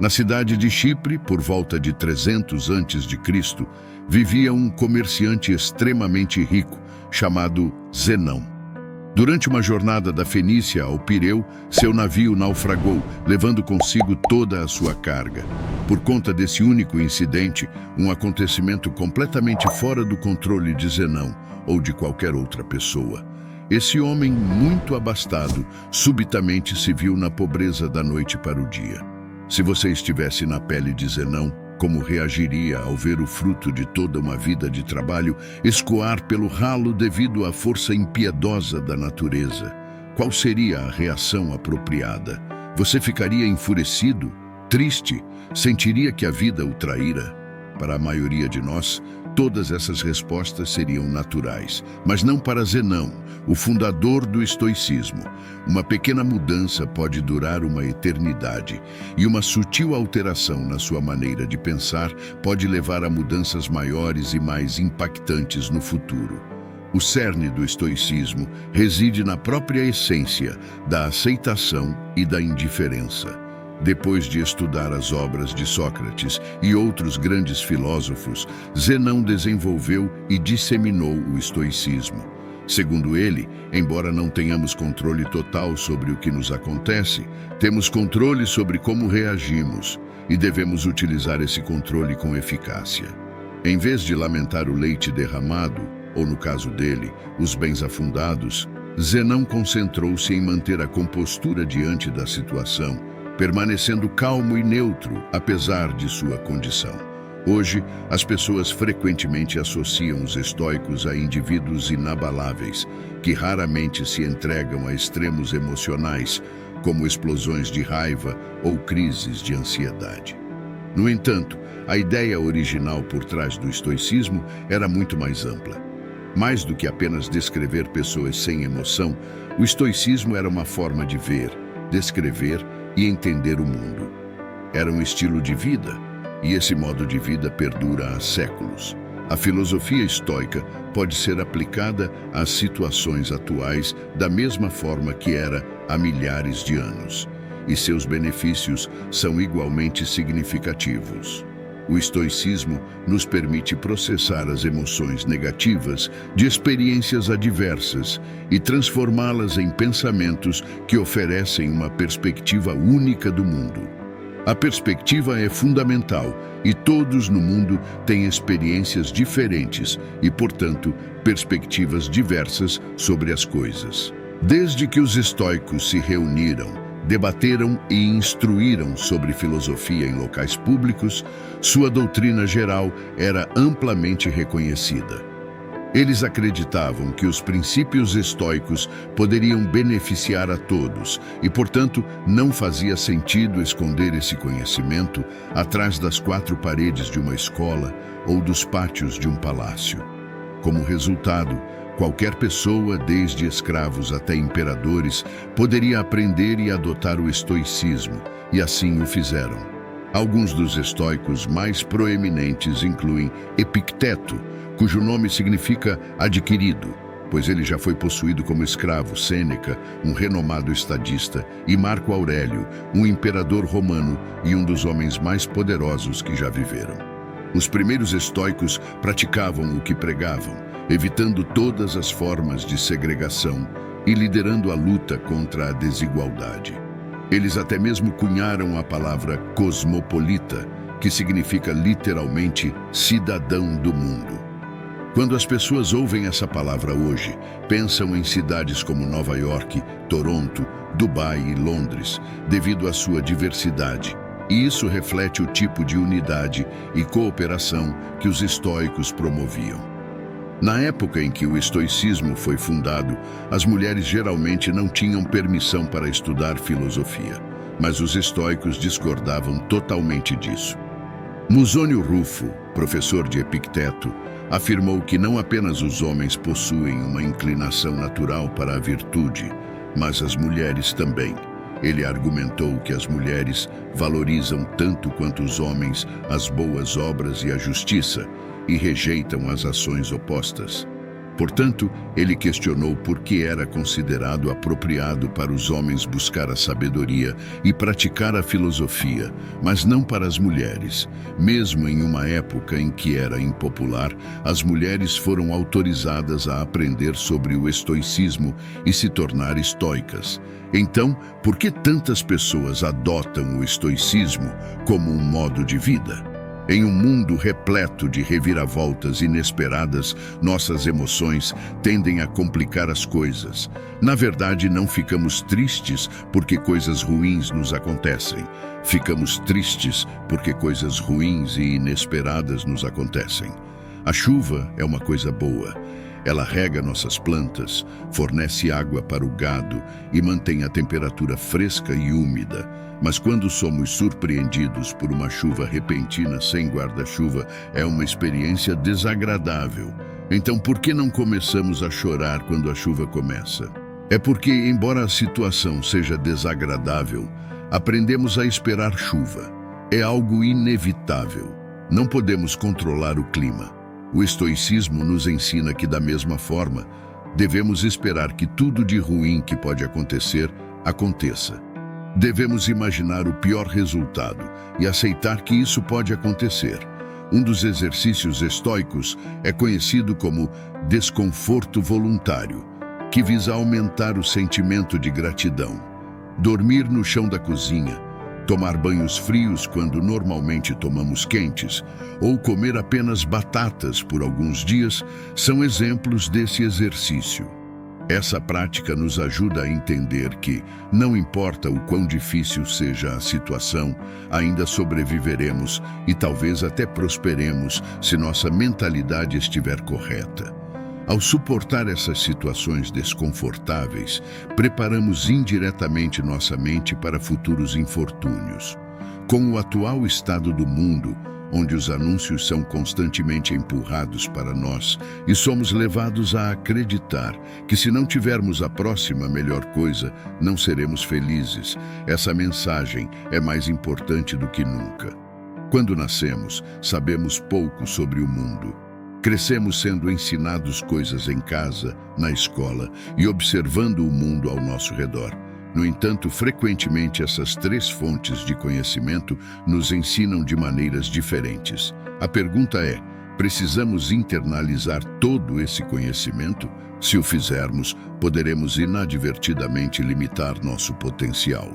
Na cidade de Chipre, por volta de 300 a.C., vivia um comerciante extremamente rico, chamado Zenão. Durante uma jornada da Fenícia ao Pireu, seu navio naufragou, levando consigo toda a sua carga. Por conta desse único incidente, um acontecimento completamente fora do controle de Zenão ou de qualquer outra pessoa, esse homem muito abastado subitamente se viu na pobreza da noite para o dia. Se você estivesse na pele de Zenão, como reagiria ao ver o fruto de toda uma vida de trabalho escoar pelo ralo devido à força impiedosa da natureza? Qual seria a reação apropriada? Você ficaria enfurecido? Triste? Sentiria que a vida o traíra? Para a maioria de nós, todas essas respostas seriam naturais, mas não para Zenão, o fundador do estoicismo. Uma pequena mudança pode durar uma eternidade, e uma sutil alteração na sua maneira de pensar pode levar a mudanças maiores e mais impactantes no futuro. O cerne do estoicismo reside na própria essência da aceitação e da indiferença. Depois de estudar as obras de Sócrates e outros grandes filósofos, Zenão desenvolveu e disseminou o estoicismo. Segundo ele, embora não tenhamos controle total sobre o que nos acontece, temos controle sobre como reagimos e devemos utilizar esse controle com eficácia. Em vez de lamentar o leite derramado, ou no caso dele, os bens afundados, Zenão concentrou-se em manter a compostura diante da situação, permanecendo calmo e neutro, apesar de sua condição. Hoje, as pessoas frequentemente associam os estoicos a indivíduos inabaláveis, que raramente se entregam a extremos emocionais, como explosões de raiva ou crises de ansiedade. No entanto, a ideia original por trás do estoicismo era muito mais ampla. Mais do que apenas descrever pessoas sem emoção, o estoicismo era uma forma de ver, descrever e entender o mundo. Era um estilo de vida, e esse modo de vida perdura há séculos. A filosofia estoica pode ser aplicada às situações atuais da mesma forma que era há milhares de anos, e seus benefícios são igualmente significativos. O estoicismo nos permite processar as emoções negativas de experiências adversas e transformá-las em pensamentos que oferecem uma perspectiva única do mundo. A perspectiva é fundamental e todos no mundo têm experiências diferentes e, portanto, perspectivas diversas sobre as coisas. Desde que os estoicos se reuniram, debateram e instruíram sobre filosofia em locais públicos, sua doutrina geral era amplamente reconhecida. Eles acreditavam que os princípios estoicos poderiam beneficiar a todos e, portanto, não fazia sentido esconder esse conhecimento atrás das quatro paredes de uma escola ou dos pátios de um palácio. Como resultado, qualquer pessoa, desde escravos até imperadores, poderia aprender e adotar o estoicismo, e assim o fizeram. Alguns dos estoicos mais proeminentes incluem Epicteto, cujo nome significa adquirido, pois ele já foi possuído como escravo, Sêneca, um renomado estadista, e Marco Aurélio, um imperador romano e um dos homens mais poderosos que já viveram. Os primeiros estoicos praticavam o que pregavam, evitando todas as formas de segregação e liderando a luta contra a desigualdade. Eles até mesmo cunharam a palavra cosmopolita, que significa literalmente cidadão do mundo. Quando as pessoas ouvem essa palavra hoje, pensam em cidades como Nova York, Toronto, Dubai e Londres, devido à sua diversidade. E isso reflete o tipo de unidade e cooperação que os estoicos promoviam. Na época em que o estoicismo foi fundado, as mulheres geralmente não tinham permissão para estudar filosofia, mas os estoicos discordavam totalmente disso. Musônio Rufo, professor de Epicteto, afirmou que não apenas os homens possuem uma inclinação natural para a virtude, mas as mulheres também. Ele argumentou que as mulheres valorizam tanto quanto os homens as boas obras e a justiça, e rejeitam as ações opostas. Portanto, ele questionou por que era considerado apropriado para os homens buscar a sabedoria e praticar a filosofia, mas não para as mulheres. Mesmo em uma época em que era impopular, as mulheres foram autorizadas a aprender sobre o estoicismo e se tornar estoicas. Então, por que tantas pessoas adotam o estoicismo como um modo de vida? Em um mundo repleto de reviravoltas inesperadas, nossas emoções tendem a complicar as coisas. Na verdade, não ficamos tristes porque coisas ruins nos acontecem. Ficamos tristes porque coisas ruins e inesperadas nos acontecem. A chuva é uma coisa boa. Ela rega nossas plantas, fornece água para o gado e mantém a temperatura fresca e úmida. Mas quando somos surpreendidos por uma chuva repentina sem guarda-chuva, é uma experiência desagradável. Então, por que não começamos a chorar quando a chuva começa? É porque, embora a situação seja desagradável, aprendemos a esperar chuva. É algo inevitável. Não podemos controlar o clima. O estoicismo nos ensina que, da mesma forma, devemos esperar que tudo de ruim que pode acontecer, aconteça. Devemos imaginar o pior resultado e aceitar que isso pode acontecer. Um dos exercícios estoicos é conhecido como desconforto voluntário, que visa aumentar o sentimento de gratidão. Dormir no chão da cozinha, tomar banhos frios quando normalmente tomamos quentes, ou comer apenas batatas por alguns dias, são exemplos desse exercício. Essa prática nos ajuda a entender que, não importa o quão difícil seja a situação, ainda sobreviveremos e talvez até prosperemos se nossa mentalidade estiver correta. Ao suportar essas situações desconfortáveis, preparamos indiretamente nossa mente para futuros infortúnios. Com o atual estado do mundo, onde os anúncios são constantemente empurrados para nós e somos levados a acreditar que se não tivermos a próxima melhor coisa, não seremos felizes, essa mensagem é mais importante do que nunca. Quando nascemos, sabemos pouco sobre o mundo. Crescemos sendo ensinados coisas em casa, na escola e observando o mundo ao nosso redor. No entanto, frequentemente essas três fontes de conhecimento nos ensinam de maneiras diferentes. A pergunta é: precisamos internalizar todo esse conhecimento? Se o fizermos, poderemos inadvertidamente limitar nosso potencial.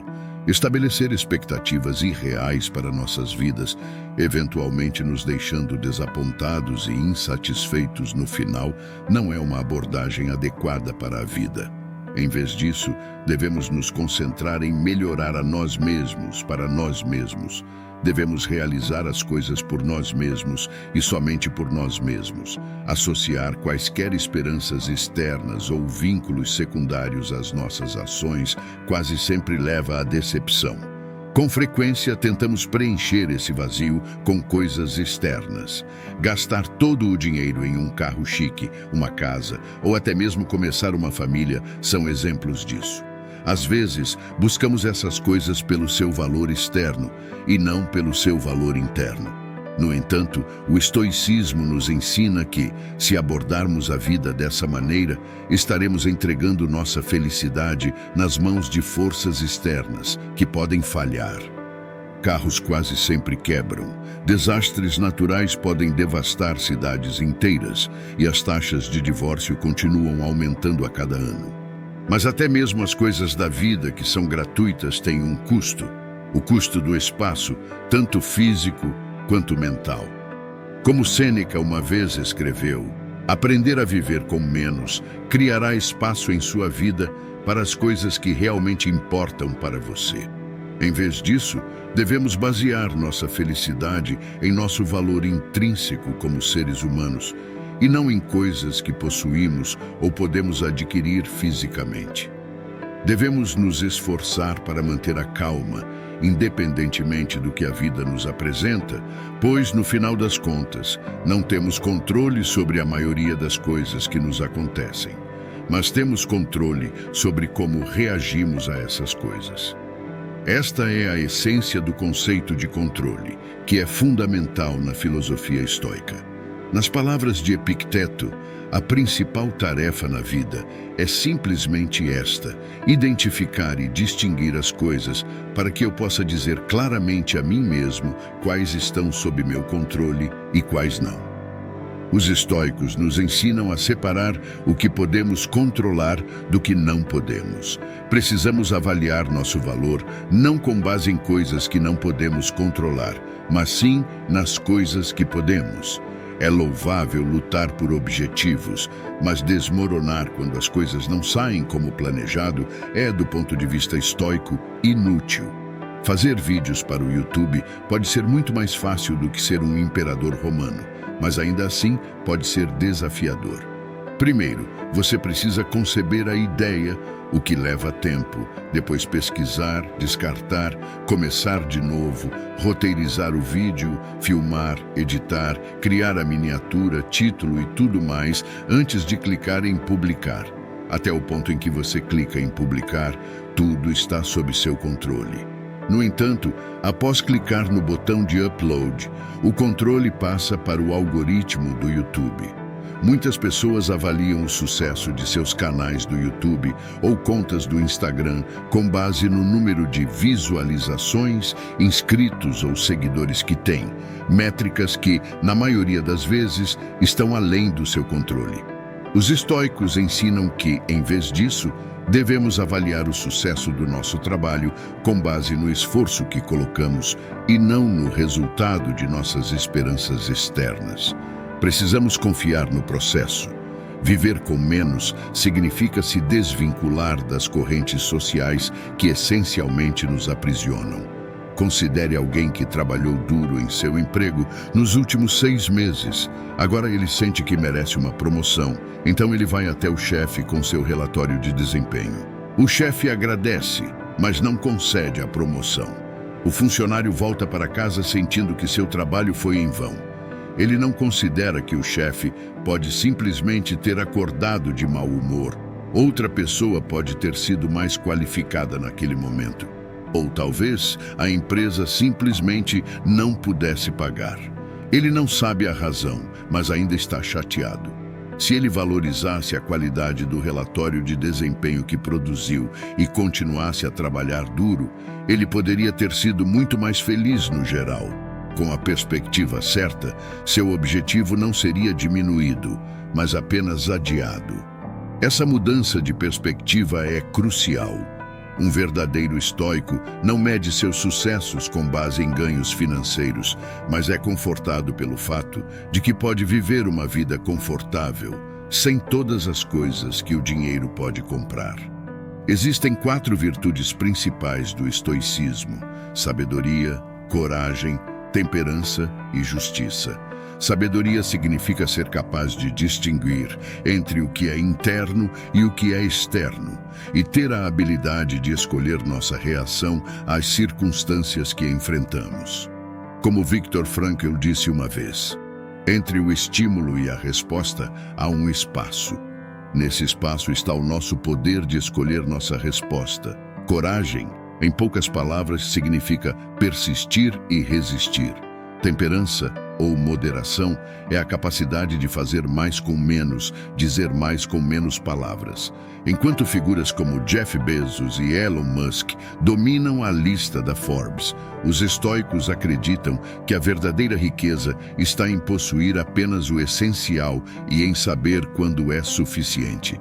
Estabelecer expectativas irreais para nossas vidas, eventualmente nos deixando desapontados e insatisfeitos no final, não é uma abordagem adequada para a vida. Em vez disso, devemos nos concentrar em melhorar a nós mesmos, para nós mesmos. Devemos realizar as coisas por nós mesmos e somente por nós mesmos. Associar quaisquer esperanças externas ou vínculos secundários às nossas ações quase sempre leva à decepção. Com frequência, tentamos preencher esse vazio com coisas externas. Gastar todo o dinheiro em um carro chique, uma casa, ou até mesmo começar uma família são exemplos disso. Às vezes, buscamos essas coisas pelo seu valor externo e não pelo seu valor interno. No entanto, o estoicismo nos ensina que, se abordarmos a vida dessa maneira, estaremos entregando nossa felicidade nas mãos de forças externas, que podem falhar. Carros quase sempre quebram, desastres naturais podem devastar cidades inteiras e as taxas de divórcio continuam aumentando a cada ano. Mas até mesmo as coisas da vida que são gratuitas têm um custo. O custo do espaço, tanto físico quanto mental. Como Sêneca uma vez escreveu, aprender a viver com menos criará espaço em sua vida para as coisas que realmente importam para você. Em vez disso, devemos basear nossa felicidade em nosso valor intrínseco como seres humanos, e não em coisas que possuímos ou podemos adquirir fisicamente. Devemos nos esforçar para manter a calma, independentemente do que a vida nos apresenta, pois, no final das contas, não temos controle sobre a maioria das coisas que nos acontecem, mas temos controle sobre como reagimos a essas coisas. Esta é a essência do conceito de controle, que é fundamental na filosofia estoica. Nas palavras de Epicteto, a principal tarefa na vida é simplesmente esta: identificar e distinguir as coisas para que eu possa dizer claramente a mim mesmo quais estão sob meu controle e quais não. Os estoicos nos ensinam a separar o que podemos controlar do que não podemos. Precisamos avaliar nosso valor não com base em coisas que não podemos controlar, mas sim nas coisas que podemos. É louvável lutar por objetivos, mas desmoronar quando as coisas não saem como planejado é, do ponto de vista estoico, inútil. Fazer vídeos para o YouTube pode ser muito mais fácil do que ser um imperador romano, mas ainda assim pode ser desafiador. Primeiro, você precisa conceber a ideia, o que leva tempo, depois pesquisar, descartar, começar de novo, roteirizar o vídeo, filmar, editar, criar a miniatura, título e tudo mais antes de clicar em publicar. Até o ponto em que você clica em publicar, tudo está sob seu controle. No entanto, após clicar no botão de upload, o controle passa para o algoritmo do YouTube. Muitas pessoas avaliam o sucesso de seus canais do YouTube ou contas do Instagram com base no número de visualizações, inscritos ou seguidores que têm, métricas que, na maioria das vezes, estão além do seu controle. Os estoicos ensinam que, em vez disso, devemos avaliar o sucesso do nosso trabalho com base no esforço que colocamos e não no resultado de nossas esperanças externas. Precisamos confiar no processo. Viver com menos significa se desvincular das correntes sociais que essencialmente nos aprisionam. Considere alguém que trabalhou duro em seu emprego nos últimos 6 meses. Agora ele sente que merece uma promoção, então ele vai até o chefe com seu relatório de desempenho. O chefe agradece, mas não concede a promoção. O funcionário volta para casa sentindo que seu trabalho foi em vão. Ele não considera que o chefe pode simplesmente ter acordado de mau humor. Outra pessoa pode ter sido mais qualificada naquele momento. Ou talvez a empresa simplesmente não pudesse pagar. Ele não sabe a razão, mas ainda está chateado. Se ele valorizasse a qualidade do relatório de desempenho que produziu e continuasse a trabalhar duro, ele poderia ter sido muito mais feliz no geral. Com a perspectiva certa, seu objetivo não seria diminuído, mas apenas adiado. Essa mudança de perspectiva é crucial. Um verdadeiro estoico não mede seus sucessos com base em ganhos financeiros, mas é confortado pelo fato de que pode viver uma vida confortável, sem todas as coisas que o dinheiro pode comprar. Existem 4 virtudes principais do estoicismo: sabedoria, coragem, temperança e justiça. Sabedoria significa ser capaz de distinguir entre o que é interno e o que é externo, e ter a habilidade de escolher nossa reação às circunstâncias que enfrentamos. Como Viktor Frankl disse uma vez, entre o estímulo e a resposta há um espaço. Nesse espaço está o nosso poder de escolher nossa resposta. Coragem, em poucas palavras, significa persistir e resistir. Temperança, ou moderação, é a capacidade de fazer mais com menos, dizer mais com menos palavras. Enquanto figuras como Jeff Bezos e Elon Musk dominam a lista da Forbes, os estoicos acreditam que a verdadeira riqueza está em possuir apenas o essencial e em saber quando é suficiente.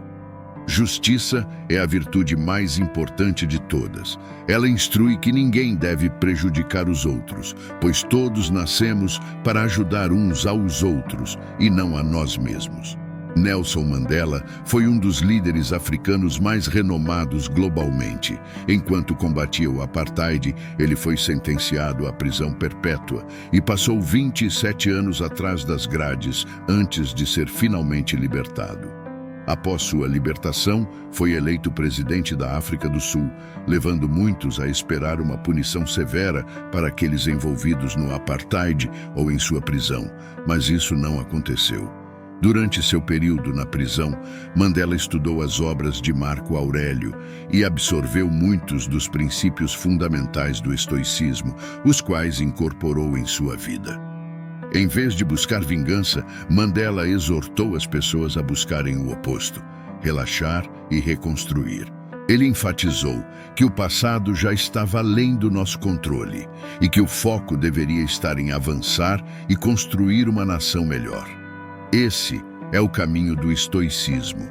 Justiça é a virtude mais importante de todas. Ela instrui que ninguém deve prejudicar os outros, pois todos nascemos para ajudar uns aos outros e não a nós mesmos. Nelson Mandela foi um dos líderes africanos mais renomados globalmente. Enquanto combatia o apartheid, ele foi sentenciado à prisão perpétua e passou 27 anos atrás das grades antes de ser finalmente libertado. Após sua libertação, foi eleito presidente da África do Sul, levando muitos a esperar uma punição severa para aqueles envolvidos no apartheid ou em sua prisão, mas isso não aconteceu. Durante seu período na prisão, Mandela estudou as obras de Marco Aurélio e absorveu muitos dos princípios fundamentais do estoicismo, os quais incorporou em sua vida. Em vez de buscar vingança, Mandela exortou as pessoas a buscarem o oposto: relaxar e reconstruir. Ele enfatizou que o passado já estava além do nosso controle e que o foco deveria estar em avançar e construir uma nação melhor. Esse é o caminho do estoicismo.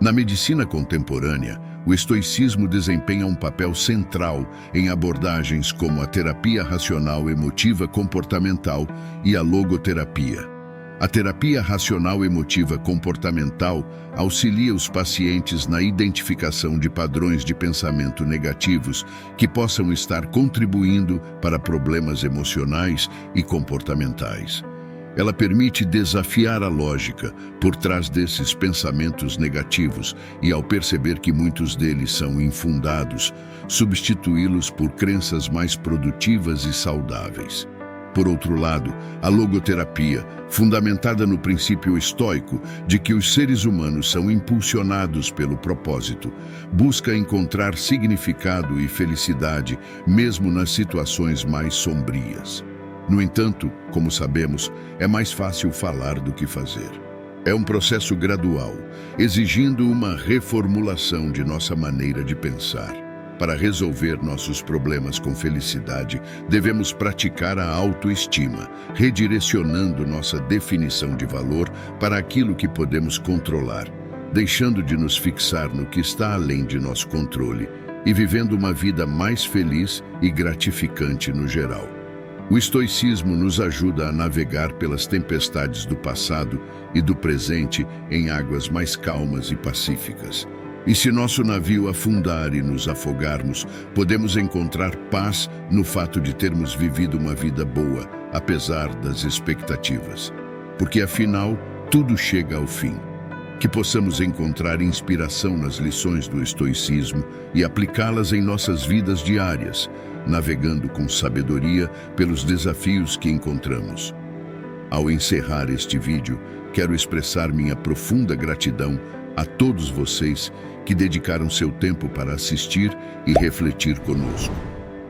Na medicina contemporânea, o estoicismo desempenha um papel central em abordagens como a terapia racional emotiva comportamental e a logoterapia. A terapia racional emotiva comportamental auxilia os pacientes na identificação de padrões de pensamento negativos que possam estar contribuindo para problemas emocionais e comportamentais. Ela permite desafiar a lógica por trás desses pensamentos negativos e, ao perceber que muitos deles são infundados, substituí-los por crenças mais produtivas e saudáveis. Por outro lado, a logoterapia, fundamentada no princípio estoico de que os seres humanos são impulsionados pelo propósito, busca encontrar significado e felicidade mesmo nas situações mais sombrias. No entanto, como sabemos, é mais fácil falar do que fazer. É um processo gradual, exigindo uma reformulação de nossa maneira de pensar. Para resolver nossos problemas com felicidade, devemos praticar a autoestima, redirecionando nossa definição de valor para aquilo que podemos controlar, deixando de nos fixar no que está além de nosso controle e vivendo uma vida mais feliz e gratificante no geral. O estoicismo nos ajuda a navegar pelas tempestades do passado e do presente em águas mais calmas e pacíficas. E se nosso navio afundar e nos afogarmos, podemos encontrar paz no fato de termos vivido uma vida boa, apesar das expectativas. Porque, afinal, tudo chega ao fim. Que possamos encontrar inspiração nas lições do estoicismo e aplicá-las em nossas vidas diárias, navegando com sabedoria pelos desafios que encontramos. Ao encerrar este vídeo, quero expressar minha profunda gratidão a todos vocês que dedicaram seu tempo para assistir e refletir conosco.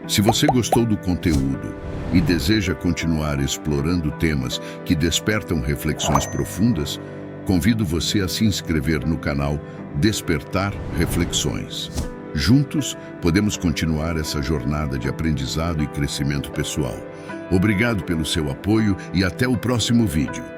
Se você gostou do conteúdo e deseja continuar explorando temas que despertam reflexões profundas, convido você a se inscrever no canal Despertar Reflexões. Juntos, podemos continuar essa jornada de aprendizado e crescimento pessoal. Obrigado pelo seu apoio e até o próximo vídeo.